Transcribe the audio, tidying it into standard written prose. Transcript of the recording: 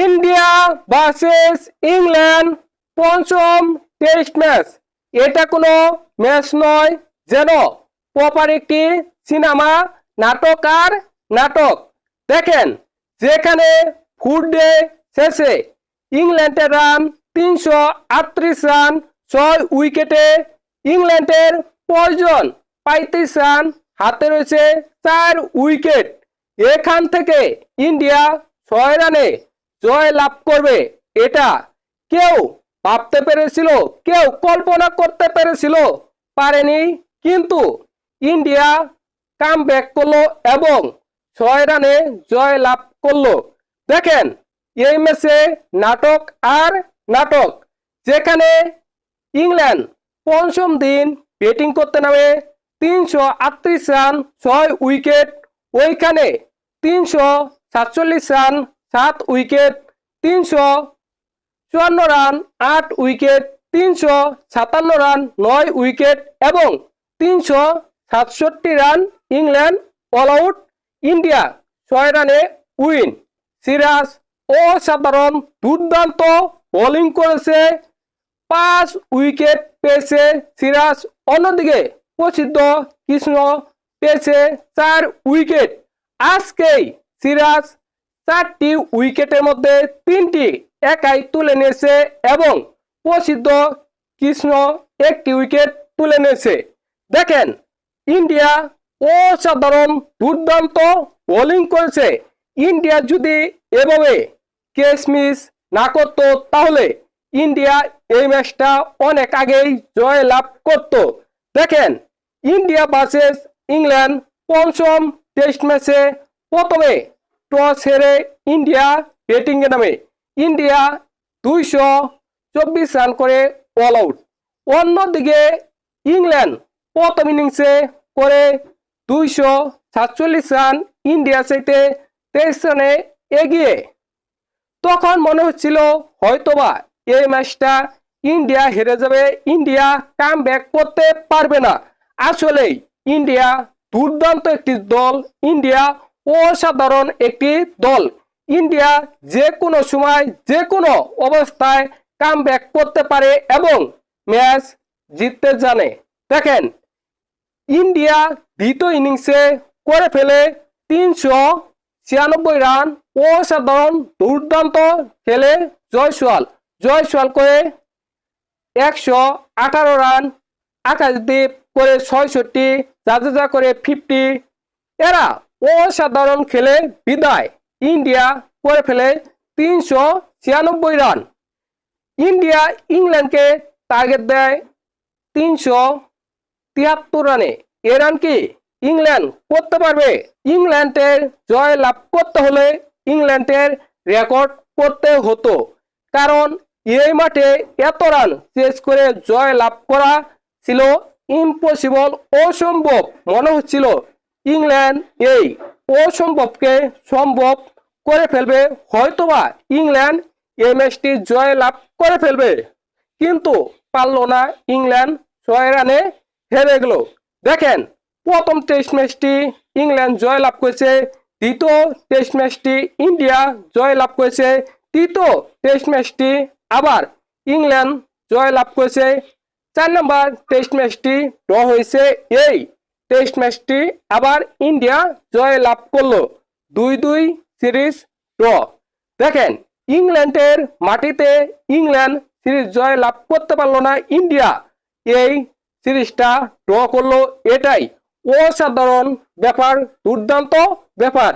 India versus England পঞ্চম test match. এটা কোনো ম্যাচ নয়, যেন প্রপার একটি সিনেমা নাটক আর নাটক। দেখেন, যেখানে ফুড ডে শেষে ইংল্যান্ডের রান 338 রান 6 উইকেটে, ইংল্যান্ডের প্রয়োজন 35 রান, হাতে রয়েছে 4 উইকেট। এখান থেকে ইন্ডিয়া 6 রানে জয় লাভ করবে, এটা কেউ ভাবতে পেরেছিল? কেউ কল্পনা করতে পেরেছিল? পারেনি। কিন্তু ইন্ডিয়া কামব্যাক করলো এবং 6 রানে জয় লাভ করলো। দেখেন, এই ম্যাচে নাটক আর নাটক। যেখানে ইংল্যান্ড পঞ্চম দিন ব্যাটিং করতে নামে 338 রান 6 উইকেট, ওইখানে 347 run 7 wicket, 354 run 8 wicket, 357 run 9 wicket এবং 367 run England all out. India 6 রানে উইন। সিরাজ অসাধারণ দুর্দান্ত বোলিং করেছে, 5 উইকেট পেয়েছে সিরাজ। অন্যদিকে প্রসিদ্ধ কৃষ্ণ পেয়েছে 4 উইকেট। আজকেই সিরাজ 4টি উইকেটের মধ্যে 3টি একাই তুলে নিয়েছে এবং প্রসিদ্ধ কৃষ্ণ 1টি উইকেট তুলে নিয়েছে। দেখেন, ইন্ডিয়া অসাধারণ দুর্দান্ত বোলিং করেছে। ইন্ডিয়া যদি এভাবে ক্যাচ মিস না করত, তাহলে ইন্ডিয়া এই ম্যাচটা অনেক আগেই জয় লাভ করত। দেখেন, ইন্ডিয়া ভার্সেস ইংল্যান্ড পঞ্চম টেস্ট ম্যাচে প্রথমে টস হেরে ইন্ডিয়া ব্যাটিংয়ে নামে। ইন্ডিয়া 224 রান করে অল আউট। অন্যদিকে ইংল্যান্ড প্রথম ইনিংসে করে 247 রান, ইন্ডিয়া চাইতে 23 রানে এগিয়ে। তখন মনে হচ্ছিল হয়তোবা এই ম্যাচটা ইন্ডিয়া হেরে যাবে, ইন্ডিয়া কামব্যাক করতে পারবে না। আসলেই ইন্ডিয়া দুর্দান্ত একটি দল, ইন্ডিয়া অসাধারণ একটি দল। ইন্ডিয়া যে কোনো সময় যে কোনো অবস্থায় কামব্যাক করতে পারে এবং ম্যাচ জিততে জানে। দেখেন, ইন্ডিয়া দ্বিতীয় ইনিংসে করে ফেলে 396 রান। অসাধারণ দুর্দান্ত খেলে জয়সওয়াল করে 118 রান, আকাশদীপ করে 66, জাদেজা করে 50। এরা অসাধারণ খেলে বিদায়। ইন্ডিয়া করে ফেলে 396 রান। ইন্ডিয়া ইংল্যান্ডকে টার্গেট দেয় 373 রানে। এ রান কি ইংল্যান্ড করতে পারবে? ইংল্যান্ডের জয় লাভ করতে হলে ইংল্যান্ডের রেকর্ড করতে হতো, কারণ এই মাঠে এত রান চেস করে জয় লাভ করা ছিল ইম্পসিবল, অসম্ভব। মনে হচ্ছিল ইংল্যান্ড এই অসম্ভবকে সম্ভব করে ফেলবে, হয়তোবা ইংল্যান্ড এই ম্যাচটি জয় লাভ করে ফেলবে, কিন্তু পারল না। ইংল্যান্ড 6 রানে হেরে গেল। দেখেন, প্রথম টেস্ট ম্যাচটি ইংল্যান্ড জয় লাভ করেছে, দ্বিতীয় টেস্ট ম্যাচটি ইন্ডিয়া জয় লাভ করেছে, তৃতীয় টেস্ট ম্যাচটি আবার ইংল্যান্ড জয় লাভ করেছে, 4 নম্বর টেস্ট ম্যাচটি ড্র হয়েছে। এই টেস্ট ম্যাচটি আবার ইন্ডিয়া জয় লাভ করলো। 2-2 সিরিজ ড্র। দেখেন, ইংল্যান্ডের মাটিতে ইংল্যান্ড সিরিজ জয় লাভ করতে পারলো না, ইন্ডিয়া এই সিরিজটা ড্র করলো। এটাই অসাধারণ ব্যাপার, দুর্দান্ত ব্যাপার।